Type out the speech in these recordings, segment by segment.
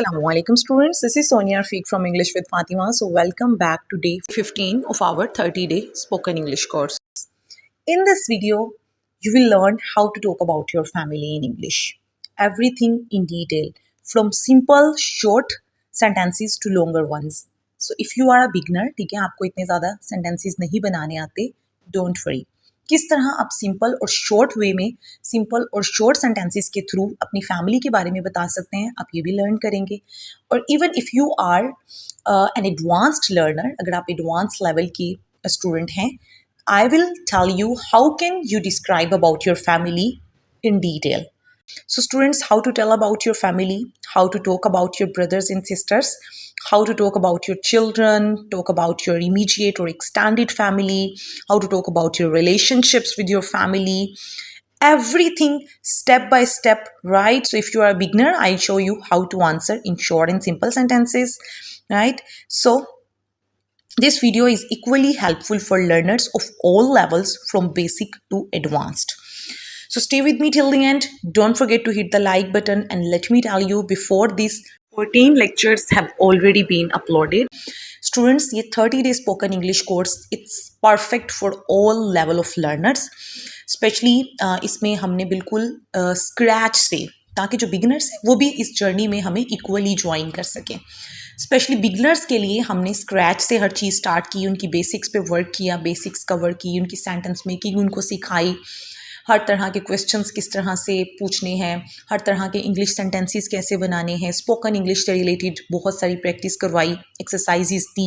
Assalamualaikum students, this is Sonia Rafiq from English with Fatima. So welcome back to day 15 of our 30-day spoken English course. In this video, you will learn how to talk about your family in English. Everything in detail, from simple short sentences to longer ones. So if you are a beginner, ठीक है, आपको इतने ज़्यादा sentences नहीं बनाने आते, don't worry. किस तरह आप सिंपल और शॉर्ट वे में सिंपल और शॉर्ट सेंटेंसेस के थ्रू अपनी फैमिली के बारे में बता सकते हैं, आप ये भी लर्न करेंगे. और even if you are an advanced learner, अगर आप एडवांस लेवल की स्टूडेंट हैं, I will tell you how can you describe about your family in detail. So students, how to tell about your family, how to talk about your brothers and sisters, how to talk about your children, talk about your immediate or extended family, how to talk about your relationships with your family, everything step by step, right? So if you are a beginner, I'll show you how to answer in short and simple sentences, right? So this video is equally helpful for learners of all levels from basic to advanced. So stay with me till the end. Don't forget to hit the like button, and let me tell you, before these 14 lectures have already been uploaded. Students, ये 30-day spoken English course, it's perfect for all level of learners. Especially इसमें हमने बिल्कुल scratch से, ताकि जो beginners हैं वो भी इस journey में हमें equally join कर सकें. स्पेशली बिगनर्स के लिए हमने स्क्रैच से हर चीज़ स्टार्ट की, उनकी बेसिक्स पे वर्क किया, बेसिक्स कवर की, उनकी सेंटेंस मेकिंग उनको सिखाई, हर तरह के क्वेश्चंस किस तरह से पूछने हैं, हर तरह के इंग्लिश सेंटेंसेस कैसे बनाने हैं, स्पोकन इंग्लिश से रिलेटेड बहुत सारी प्रैक्टिस करवाई, exercises the.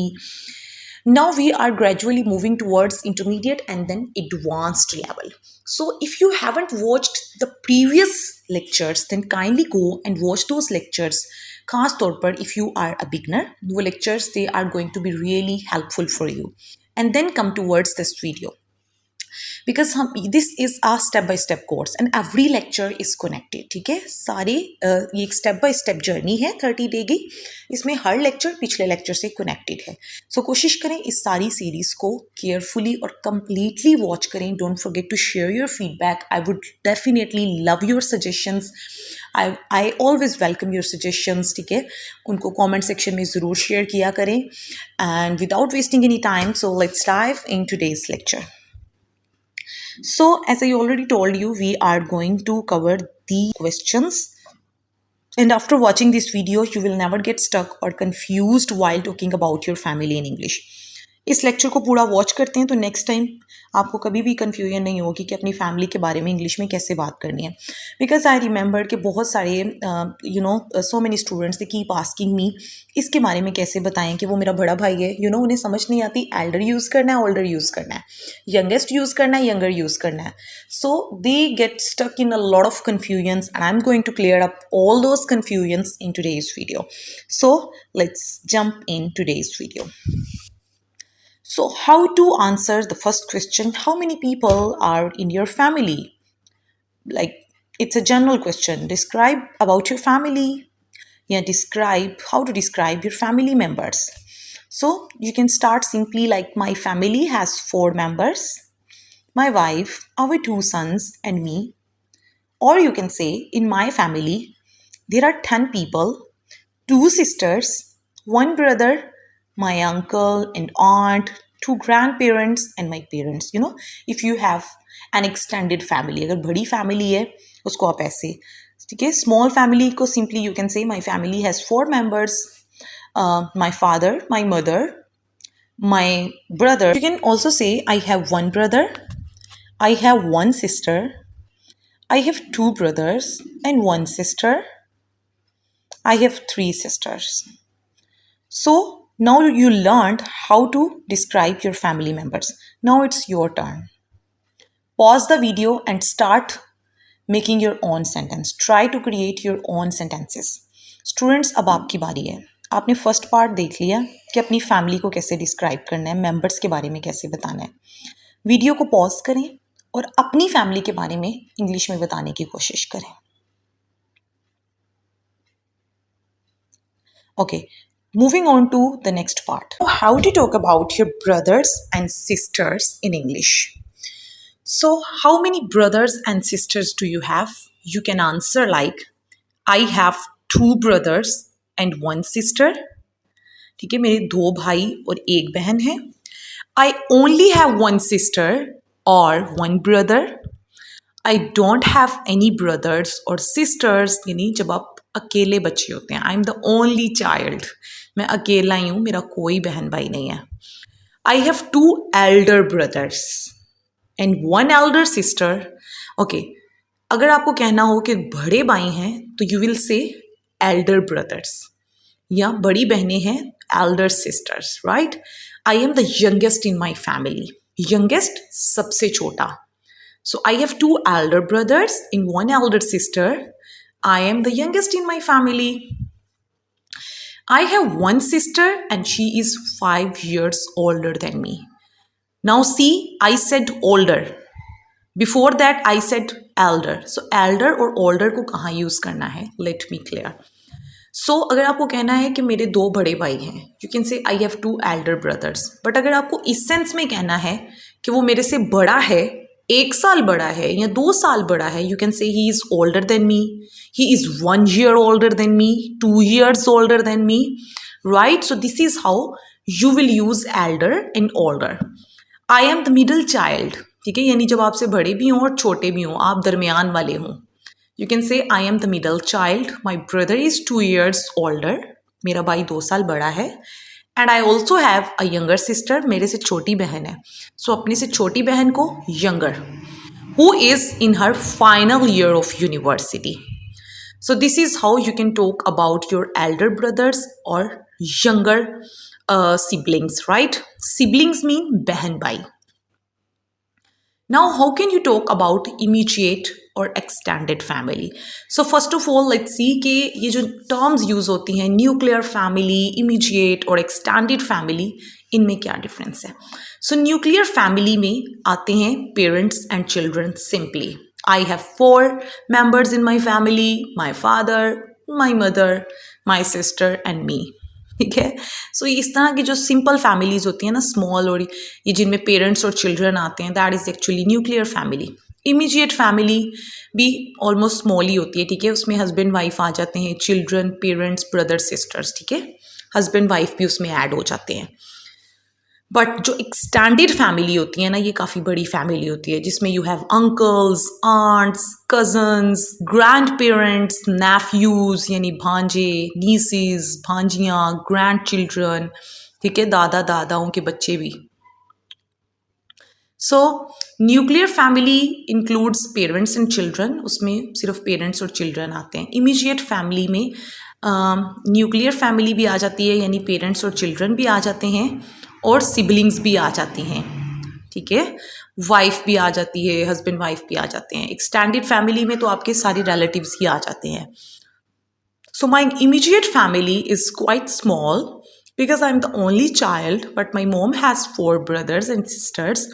Now we are gradually moving towards intermediate and then advanced level. So if you haven't watched the previous lectures, then kindly go and watch those lectures. खास तौर पर if you are a beginner, वो lectures, they are going to be really helpful for you. And then come towards this video. Because this is a step by step course and every lecture is connected. ठीक है, सारे ये एक step by step journey है 30 day की, इसमें हर lecture पिछले lecture से connected है. So कोशिश करें इस सारी series को carefully और completely watch करें. Don't forget to share your feedback. I would definitely love your suggestions. I always welcome your suggestions. ठीक है, उनको comment section में ज़रूर share किया करें. And without wasting any time, so let's dive in today's lecture. So, as I already told you, we are going to cover the questions. And after watching this video, you will never get stuck or confused while talking about your family in English. इस lecture को पूरा watch करते हैं तो next time आपको कभी भी confusion नहीं होगी कि अपनी फैमिली के बारे में इंग्लिश में कैसे बात करनी है. बिकॉज आई रिमेंबर कि बहुत सारे so many students they keep asking me इसके बारे में कैसे बताएं कि वो मेरा बड़ा भाई है, उन्हें समझ नहीं आती एल्डर यूज़ करना है, ओल्डर यूज़ करना है, यंगेस्ट यूज़ करना है, यंगर यूज़ करना है. So they get stuck in a lot of confusions and I am going to clear up all those confusions in today's video. So let's jump in today's video. So how to answer the first question, how many people are in your family? Like, it's a general question. Describe about your family. Yeah, describe, how to describe your family members. So you can start simply like, my family has 4 members. My wife, our 2 sons and me. Or you can say, in my family, there are 10 people, 2 sisters, 1 brother, my uncle and aunt, 2 grandparents and my parents. If you have an extended family, अगर बड़ी family है उसको आप ऐसे, ठीक है. Small family को simply you can say, my family has 4 members, my father, my mother, my brother. You can also say, I have 1 brother, I have 1 sister, I have 2 brothers and 1 sister, I have 3 sisters. So now you learned how to describe your family members. Now it's your turn. Pause the video and start making your own sentence. Try to create your own sentences. Students, अब आपकी बारी है. आपने first part देख लिया कि अपनी family को कैसे डिस्क्राइब करना है, मेंबर्स के बारे में कैसे बताना है. वीडियो को पॉज करें और अपनी फैमिली के बारे में इंग्लिश में बताने की कोशिश करें. Okay. Moving on to the next part. How to talk about your brothers and sisters in English. So, how many brothers and sisters do you have? You can answer like, I have 2 brothers and one sister. ठीक है, मेरे 2 भाई और 1 बहन है. I only have one sister और one brother. I don't have any brothers और sisters, यानी जब आप अकेले बच्चे होते हैं. I am the only child. मैं अकेला ही हूँ, मेरा कोई बहन भाई नहीं है. I have 2 Elder brothers and 1 Elder sister. Okay, अगर आपको कहना हो कि बड़े भाई हैं तो you will say Elder brothers, या बड़ी बहनें हैं Elder sisters, right. I am the youngest in my family. Youngest सबसे छोटा. So I have 2 elder brothers and 1 elder sister. I am the youngest in my family. I have 1 sister and she is 5 years older than me. Now see, I said older. Before that I said elder. So elder और older को कहाँ use करना है? Let me clear. So अगर आपको कहना है कि मेरे 2 बड़े भाई हैं, you can say I have 2 elder brothers. But अगर आपको इस सेंस में कहना है कि वो मेरे से बड़ा है, 1 साल बड़ा है या 2 साल बड़ा है, यू कैन से he is older than me, he is 1 year older than me, 2 years older than me, right? So this is how you will use elder and older. I am the middle child. ठीक है, यानी जब आपसे बड़े भी हों और छोटे भी हों, आप दरमियान वाले हों. You can say I am the middle child. My brother is 2 years older. मेरा भाई 2 साल बड़ा है. And I also have a younger sister. मेरे से छोटी बहन है. सो अपने से छोटी बहन को younger, who is in her final year of university. So this is how you can talk about your elder brothers और younger siblings, right. Siblings mean बहन भाई. Now, how can you talk about immediate or extended family? So first of all, let's see कि ये जो terms use होती हैं, nuclear family, immediate और extended family, इनमें क्या difference है? So nuclear family में आते हैं parents and children simply. I have 4 members in my family: my father, my mother, my sister and me. ठीक है. सो इस तरह की जो सिंपल फैमिलीज होती हैं ना, स्मॉल, और ये जिनमें पेरेंट्स और चिल्ड्रन आते हैं, that is actually nuclear family. Immediate family भी ऑलमोस्ट स्मॉल ही होती है. ठीक है, उसमें हस्बैंड वाइफ आ जाते हैं, चिल्ड्रन, पेरेंट्स, ब्रदर, सिस्टर्स. ठीक है, हस्बैंड वाइफ भी उसमें ऐड हो जाते हैं. बट जो एक्सटेंडेड फैमिली होती है ना, ये काफ़ी बड़ी फैमिली होती है, जिसमें you have uncles, aunts, cousins, grandparents, nephews यानी भांजे, नीसीज, भांजियाँ, ग्रैंड चिल्ड्रन. ठीक है, दादा दादाओं के बच्चे भी. सो nuclear family includes parents and children. उसमें सिर्फ पेरेंट्स और चिल्ड्रन आते हैं. इमीडिएट फैमिली में न्यूक्लियर फैमिली भी आ जाती है, यानी पेरेंट्स और चिल्ड्रन भी आ जाते हैं, और सिबलिंग्स भी आ जाती हैं. ठीक है, वाइफ भी आ जाती है, हस्बैंड वाइफ भी आ जाते हैं. एक्सटेंडेड फैमिली में तो आपके सारे रिलेटिव्स ही आ जाते हैं. So my immediate family is quite small because I am the only child, but my mom has 4 brothers and sisters.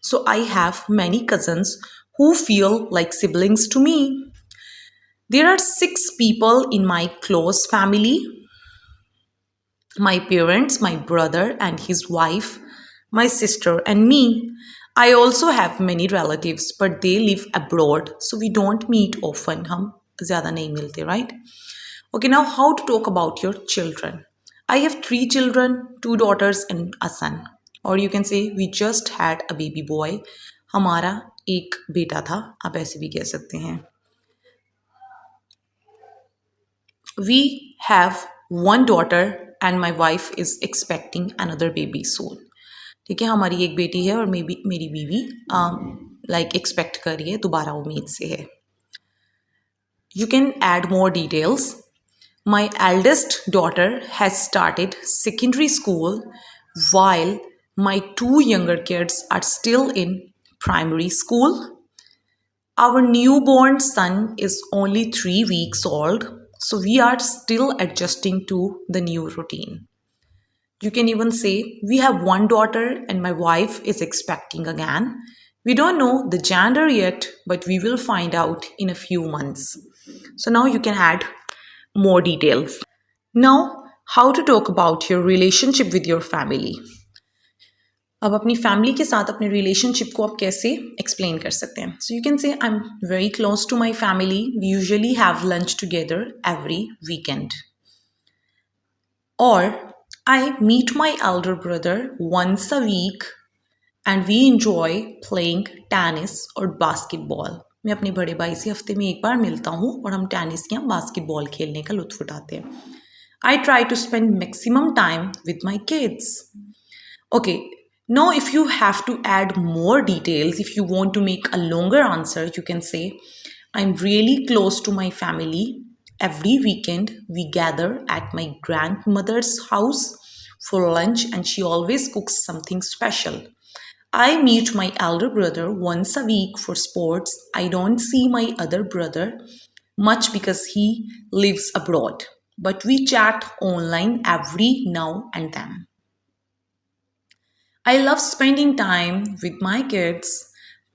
So I have many cousins who feel like siblings to me. There are 6 people in my close family: my parents, my brother and his wife, my sister and me. I also have many relatives, but they live abroad, so we don't meet often. हम ज़्यादा नहीं मिलते, right? Okay, now how to talk about your children. I have 3 children, 2 daughters and a son. Or you can say we just had a baby boy. हमारा एक बेटा था, आप ऐसे भी कह सकते हैं. We have 1 daughter and my wife is expecting another baby soon. ठीक है, हमारी एक बेटी है और मेरी बीवी एक्सपेक्ट कर रही है, दोबारा उम्मीद से है. You can add more details. My eldest daughter has started secondary school while my 2 younger kids are still in primary school. Our newborn son is only 3 weeks old, so we are still adjusting to the new routine. You can even say we have 1 daughter and my wife is expecting again. We don't know the gender yet, but we will find out in a few months. So now you can add more details. Now, how to talk about your relationship with your family. अब अपनी family के साथ अपने relationship को आप कैसे explain कर सकते हैं. सो you can say I am very close to my family. We usually have lunch together every weekend. Or I meet my elder brother once a week and we enjoy playing tennis or basketball. मैं अपने बड़े भाई से हफ्ते में एक बार मिलता हूँ और हम टेनिस या बास्केटबॉल खेलने का लुत्फ उठाते हैं. I try to spend maximum time with my kids. Okay, now if you have to add more details, if you want to make a longer answer, you can say, I'm really close to my family. Every weekend, we gather at my grandmother's house for lunch, and she always cooks something special. I meet my elder brother once a week for sports. I don't see my other brother much because he lives abroad, but we chat online every now and then. I love spending time with my kids,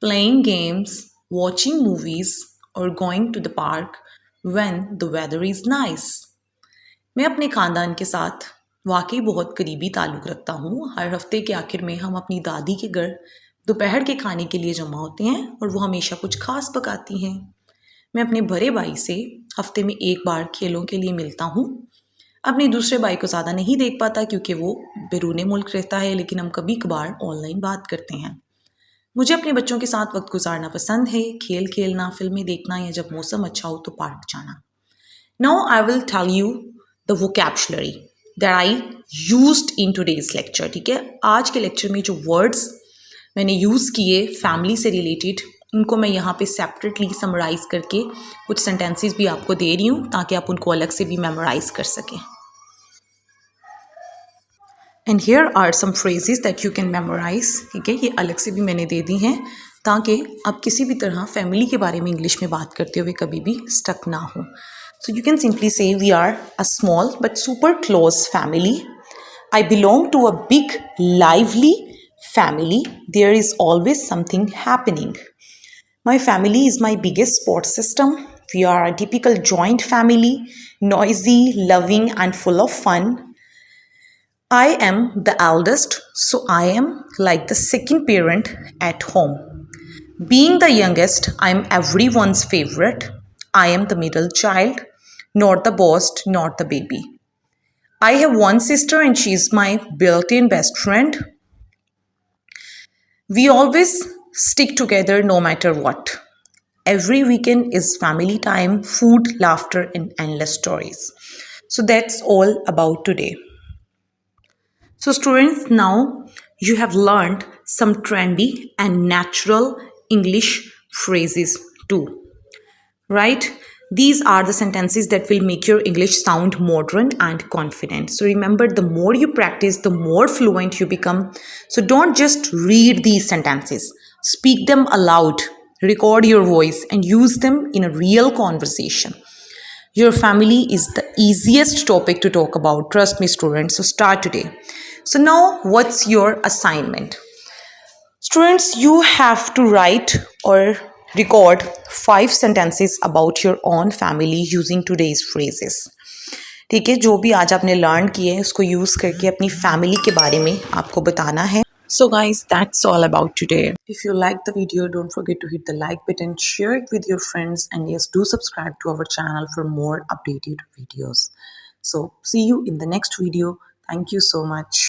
playing games, watching movies, or going to the park when the weather is nice. मैं अपने ख़ानदान के साथ वाकई बहुत करीबी ताल्लुक़ रखता हूँ. हर हफ्ते के आखिर में हम अपनी दादी के घर दोपहर के खाने के लिए जमा होते हैं और वो हमेशा कुछ ख़ास पकाती हैं. मैं अपने बड़े भाई से हफ्ते में एक बार खेलों के लिए मिलता हूँ. अपने दूसरे भाई को ज़्यादा नहीं देख पाता क्योंकि वो बैरूने मुल्क रहता है, लेकिन हम कभी कभार ऑनलाइन बात करते हैं. मुझे अपने बच्चों के साथ वक्त गुजारना पसंद है, खेल खेलना, फिल्में देखना या जब मौसम अच्छा हो तो पार्क जाना. Now I will tell you the vocabulary that I used in today's lecture. ठीक है, आज के लेक्चर में जो वर्ड्स मैंने यूज़ किए फैमिली से रिलेटेड, उनको मैं यहाँ पे सेपरेटली समराइज़ करके कुछ सेंटेंसेस भी आपको दे रही हूँ ताकि आप उनको अलग से भी मेमोराइज़ कर सकें. And here are some phrases that you can memorise. ठीक है, ये अलग से भी मैंने दे दी हैं ताकि आप किसी भी तरह फैमिली के बारे में इंग्लिश में बात करते हुए कभी भी स्टक ना हो. So you can simply say we are a small but super close family. I belong to a big, lively family. There is always something happening. My family is my biggest support system. We are a typical joint family, noisy, loving, and full of fun. I am the eldest, so I am like the second parent at home. Being the youngest, I am everyone's favorite. I am the middle child, not the boss, not the baby. I have one sister and she is my built-in best friend. We always stick together no matter what. Every weekend is family time, food, laughter, and endless stories. So that's all about today. So students, now you have learned some trendy and natural English phrases too, right? These are the sentences that will make your English sound modern and confident. So remember, the more you practice, the more fluent you become. So don't just read these sentences. Speak them aloud, record your voice, and use them in a real conversation. Your family is the easiest topic to talk about. Trust me, students. So start today. So now, what's your assignment? Students, you have to write or record 5 sentences about your own family using today's phrases. ठीक है, जो भी आज आपने learn किए हैं उसको use करके अपनी फैमिली के बारे में आपको बताना है. So guys, that's all about today. If you like the video, don't forget to hit the like button, share it with your friends, and yes, do subscribe to our channel for more updated videos. So see you in the next video. Thank you so much.